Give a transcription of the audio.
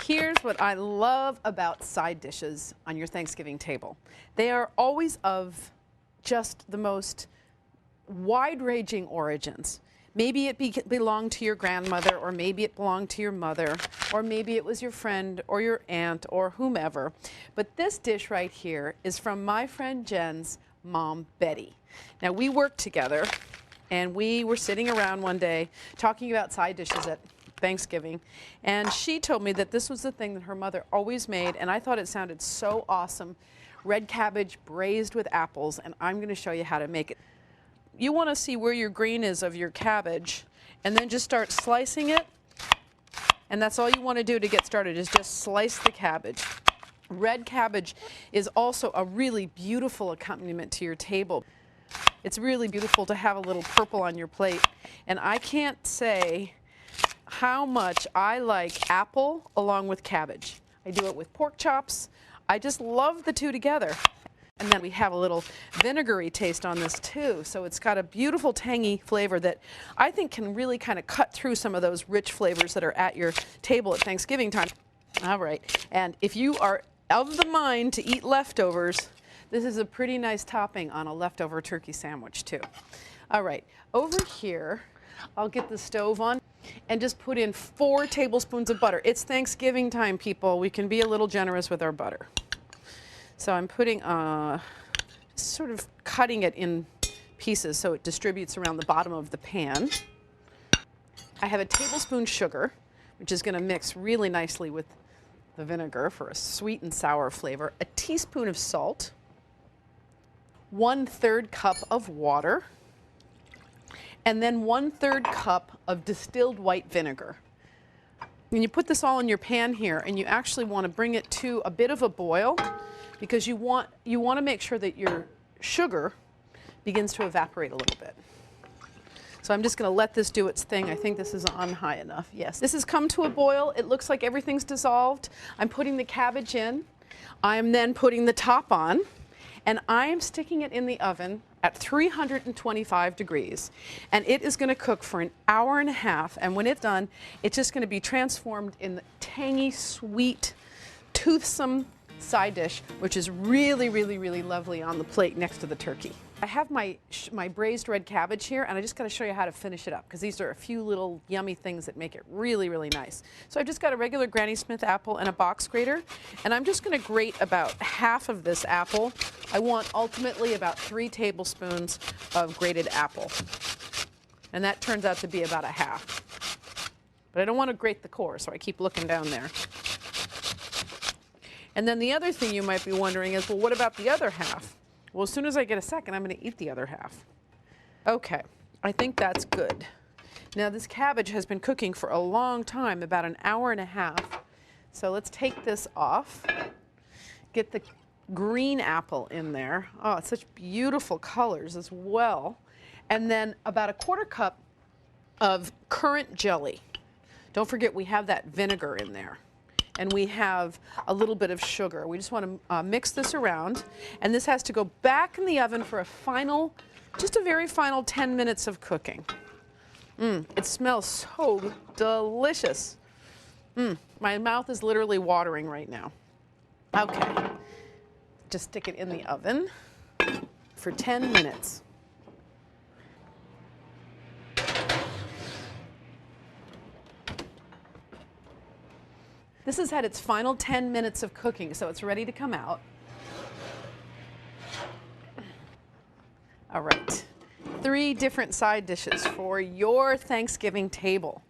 Here's what I love about side dishes on your Thanksgiving table. They are always of just the most wide-ranging origins. Maybe it belonged to your grandmother, or maybe it belonged to your mother, or maybe it was your friend or your aunt or whomever. But this dish right here is from my friend Jen's mom, Betty. Now, we worked together, and we were sitting around one day talking about side dishes at Thanksgiving, and she told me that this was the thing that her mother always made, and I thought it sounded so awesome. Red cabbage braised with apples, and I'm going to show you how to make it. You want to see where your green is of your cabbage, and then just start slicing it, and that's all you want to do to get started, is just slice the cabbage. Red cabbage is also a really beautiful accompaniment to your table. It's really beautiful to have a little purple on your plate, and I can't say how much I like apple along with cabbage. I do it with pork chops. I just love the two together. And then we have a little vinegary taste on this too, so it's got a beautiful tangy flavor that I think can really kind of cut through some of those rich flavors that are at your table at Thanksgiving time. All right, and if you are of the mind to eat leftovers, this is a pretty nice topping on a leftover turkey sandwich too. All right, over here, I'll get the stove on and just put in 4 tablespoons of butter. It's Thanksgiving time, people. We can be a little generous with our butter. So I'm putting, sort of cutting it in pieces so it distributes around the bottom of the pan. I have a tablespoon sugar, which is going to mix really nicely with the vinegar for a sweet and sour flavor. A teaspoon of salt, 1/3 cup of water, and then 1/3 cup of distilled white vinegar. And you put this all in your pan here, and you actually want to bring it to a bit of a boil, because you want to make sure that your sugar begins to evaporate a little bit. So I'm just going to let this do its thing. I think this is on high enough. Yes, this has come to a boil. It looks like everything's dissolved. I'm putting the cabbage in. I'm then putting the top on, and I am sticking it in the oven at 325 degrees. And it is going to cook for an hour and a half. And when it's done, it's just going to be transformed in the tangy, sweet, toothsome side dish, which is really, really, really lovely on the plate next to the turkey. I have my braised red cabbage here, and I just got to show you how to finish it up, because these are a few little yummy things that make it really, really nice. So I've just got a regular Granny Smith apple and a box grater, and I'm just going to grate about half of this apple. I want ultimately about 3 tablespoons of grated apple, and that turns out to be about a half. But I don't want to grate the core, so I keep looking down there. And then the other thing you might be wondering is, well, what about the other half? Well, as soon as I get a second, I'm going to eat the other half. Okay, I think that's good. Now, this cabbage has been cooking for a long time, about an hour and a half. So let's take this off, get the green apple in there. Oh, it's such beautiful colors as well. And then about a 1/4 cup of currant jelly. Don't forget, we have that vinegar in there. And we have a little bit of sugar. We just want to mix this around, and this has to go back in the oven for a final, just a very final 10 minutes of cooking. It smells so delicious. My mouth is literally watering right now. Okay, just stick it in the oven for 10 minutes. This has had its final 10 minutes of cooking, so it's ready to come out. All right, 3 different side dishes for your Thanksgiving table.